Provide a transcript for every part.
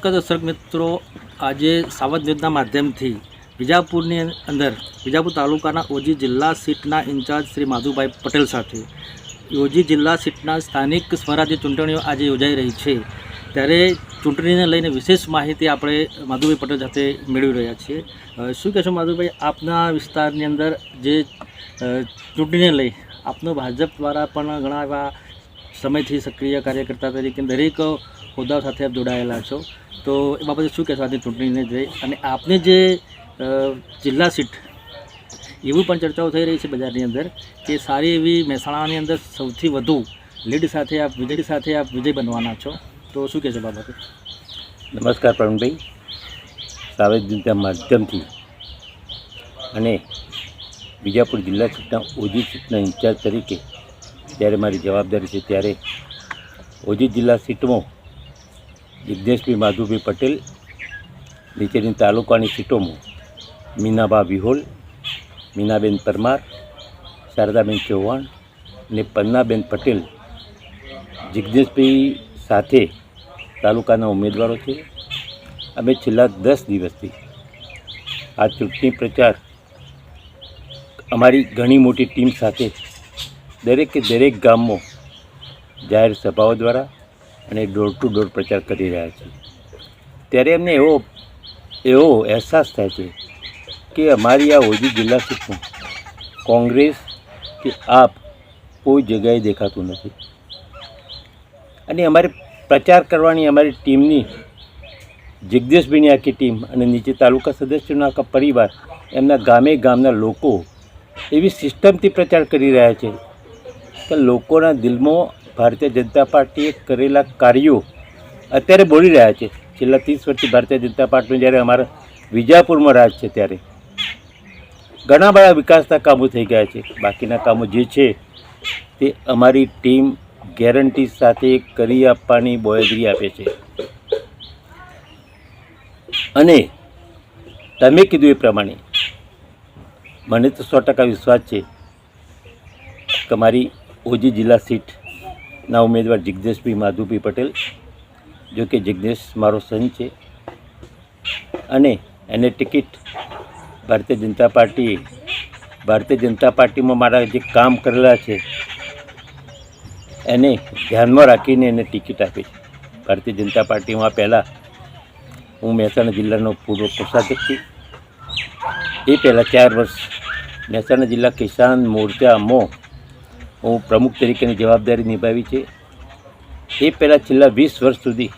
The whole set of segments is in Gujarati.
નમસ્કાર દર્શક મિત્રો, આજે સાવધ ન્યૂઝના માધ્યમથી વિજાપુર તાલુકાના ઓજી જિલ્લા સીટના ઇન્ચાર્જ શ્રી માધુભાઈ પટેલ સાથે ઓજી જિલ્લા સીટના સ્થાનિક સ્વરાજ્ય ચૂંટણીઓ આજે યોજાઈ રહી છે, ત્યારે ચૂંટણીને લઈને વિશેષ માહિતી આપણે માધુભાઈ પટેલ સાથે મેળવી રહ્યા છીએ. શું કહેશો માધુભાઈ, આપના વિસ્તારની અંદર જે ચૂંટણીને લઈ આપનો ભાજપ દ્વારા પણ ઘણા એવા સમયથી સક્રિય કાર્યકર્તા તરીકે દરેક હોદ્દાઓ સાથે આપ જોડાયેલા છો, તો એ બાબતે શું કહેશો આજની ચૂંટણીને જઈ? અને આપની જે જિલ્લા સીટ એવું પણ ચર્ચાઓ થઈ રહી છે બજારની અંદર કે સારી એવી મહેસાણાની અંદર સૌથી વધુ લીડ સાથે આપ વિજય બનવાના છો, તો શું કહેશો બાબતે? નમસ્કાર પ્રવીણભાઈ, સાવધ ન્યૂઝના માધ્યમથી અને વિજાપુર જિલ્લા સીટના ઓજી સીટના ઇન્ચાર્જ તરીકે જ્યારે મારી જવાબદારી છે, ત્યારે ઓજી જિલ્લા સીટમાં જિજ્ઞેશભાઈ માધુભાઈ પટેલ, નીચેની તાલુકાની સીટોમાં મીનાબા વિહોલ, મીનાબેન પરમાર, શારદાબેન ચૌહાણ અને પન્નાબેન પટેલ જિજ્ઞેશભાઈ સાથે તાલુકાના ઉમેદવારો છે. અમે છેલ્લા 10 દિવસથી આ ચૂંટણી પ્રચાર અમારી ઘણી મોટી ટીમ સાથે દરેક ગામમાં જાહેર સભાઓ દ્વારા અને ડોર ટુ ડોર પ્રચાર કરી રહ્યા છે. ત્યારે અમને એવો અહેસાસ થાય છે કે અમારી આ ઓજી જિલ્લા સીટમાં કોંગ્રેસ કે આપ કોઈ જગ્યાએ દેખાતું નથી, અને અમારે પ્રચાર કરવાની અમારી ટીમની જગદીશભાઈની આખી ટીમ અને નીચે તાલુકા સદસ્યોના આખા પરિવાર, એમના ગામના લોકો એવી સિસ્ટમથી પ્રચાર કરી રહ્યા છે કે લોકોના દિલમાં ભારતીય જનતા પાર્ટીએ કરેલા કાર્યો અત્યારે બોલી રહ્યા છે. છેલ્લા 30 વર્ષથી ભારતીય જનતા પાર્ટીનું જ્યારે અમારા વિજાપુરમાં રાજ છે, ત્યારે ઘણા બધા વિકાસના કામો થઈ ગયા છે. બાકીના કામો જે છે તે અમારી ટીમ ગેરંટી સાથે કરી આપવાની બોયદરી આપે છે. અને તમે કીધું એ પ્રમાણે મને તો 100% વિશ્વાસ છે કે મારી ઓજી જિલ્લા સીટના ઉમેદવાર જિજ્ઞેશભાઈ માધુભાઈ પટેલ, જો કે જિજ્ઞેશ મારો સન છે અને એને ટિકિટ ભારતીય જનતા પાર્ટીમાં મારા જે કામ કરેલા છે એને ધ્યાનમાં રાખીને એને ટિકિટ આપી છે. ભારતીય જનતા પાર્ટીમાં પહેલાં હું મહેસાણા જિલ્લાનો પૂર્વ કોષાધ્યક્ષ છું. એ પહેલાં 4 વર્ષ મહેસાણા જિલ્લા કિસાન મોરચામાં હું પ્રમુખ તરીકેની જવાબદારી નિભાવી છે. એ પહેલાં છેલ્લા 20 વર્ષ સુધી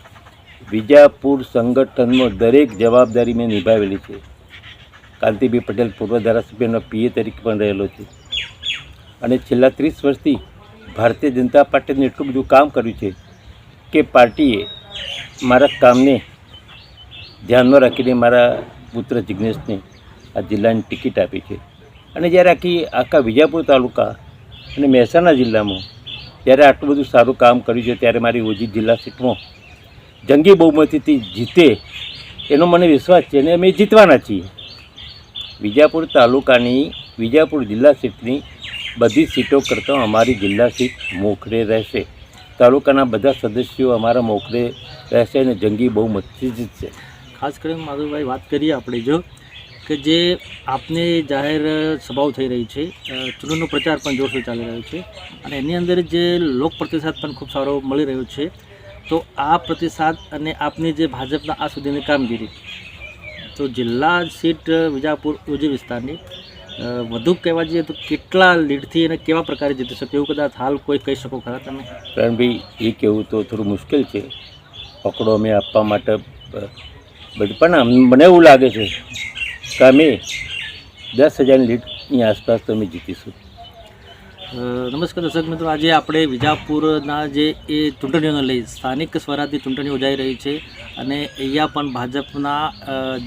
વિજાપુર સંગઠનમાં દરેક જવાબદારી મેં નિભાવેલી છે. કાંતિભાઈ પટેલ પૂર્વ ધારાસભ્યનો PA તરીકે પણ રહેલો છે, અને છેલ્લા 30 વર્ષથી ભારતીય જનતા પાર્ટીને એટલું બધું કામ કર્યું છે કે પાર્ટીએ મારા કામને ધ્યાનમાં રાખીને મારા પુત્ર જિજ્ઞેશને આ જિલ્લાની ટિકિટ આપી છે. અને જ્યારે આખા વિજાપુર તાલુકા અને મહેસાણા જિલ્લામાં જ્યારે આટલું બધું સારું કામ કર્યું છે, ત્યારે મારી ઓજી જિલ્લા સીટમાં જંગી બહુમતીથી જીતે એનો મને વિશ્વાસ છે, અને અમે જીતવાના છીએ. વિજાપુર તાલુકાની વિજાપુર જિલ્લા સીટની બધી સીટો કરતાં અમારી જિલ્લા સીટ મોખરે રહેશે. તાલુકાના બધા સદસ્યો અમારા મોખરે રહેશે અને જંગી બહુમતીથી જીતશે. ખાસ કરીને માધુભાઈ વાત કરીએ આપણે જો કે જે આપને જાહેર સભાઓ થઈ રહી છે, ચૂંટણીનો પ્રચાર પણ જોરશોર ચાલી રહ્યો છે, અને એની અંદર જે લોક પ્રતિસાદ પણ ખૂબ સારો મળી રહ્યો છે, તો આ પ્રતિસાદ અને આપની જે ભાજપના આ સુધીની કામગીરી, તો જિલ્લા સીટ વિજાપુર ઓજી વિસ્તારની વધુ કહેવા જઈએ તો કેટલા લીડથી અને કેવા પ્રકારે જીતી શકે એવું કદાચ હાલ કોઈ કહી શકો ખરા તમે? પ્રવીણભાઈ, એ કહેવું તો થોડું મુશ્કેલ છે, પકડો અમે આપવા માટે, પણ મને એવું લાગે છે કે અમે 10,000 લીડની આસપાસ તો અમે જીતીશું. નમસ્કાર દર્શક મિત્રો, આજે આપણે વિજાપુરના જે એ ચૂંટણીઓને લઈ સ્થાનિક સ્વરાજની ચૂંટણીઓ યોજાઈ રહી છે, અને અહીંયા પણ ભાજપના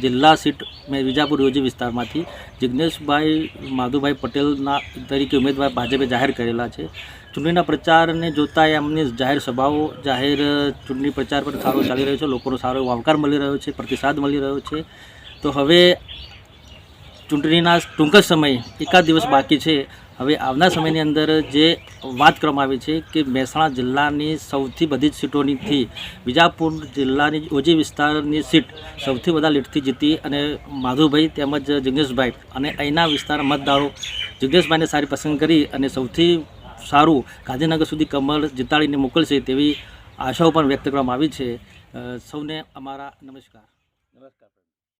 જિલ્લા સીટ વિજાપુર ઓજી વિસ્તારમાંથી જિજ્ઞેશભાઈ માધુભાઈ પટેલના તરીકે ઉમેદવાર ભાજપે જાહેર કરેલા છે. ચૂંટણીના પ્રચારને જોતાં એમની જાહેર સભાઓ, જાહેર ચૂંટણી પ્રચાર પણ સારો ચાલી રહ્યો છે, લોકોનો સારો આવકાર મળી રહ્યો છે, પ્રતિસાદ મળી રહ્યો છે. તો હવે ચૂંટણીના ટૂંક જ સમય, એકાદ દિવસ બાકી છે, હવે આવનાર સમયની અંદર જે વાત કરવામાં આવી છે કે મહેસાણા જિલ્લાની સૌથી બધી જ સીટોનીથી વિજાપુર જિલ્લાની ઓજી વિસ્તારની સીટ સૌથી વધારે લીડથી જીતી અને માધુભાઈ તેમજ જિગ્નેશભાઈ અને અહીંના વિસ્તારના મતદારો જિગ્નેશભાઈને સારી પસંદ કરી અને સૌથી સારું ગાંધીનગર સુધી કમળ જીતાડીને મોકલશે તેવી આશાઓ પણ વ્યક્ત કરવામાં આવી છે. સૌને અમારા નમસ્કાર.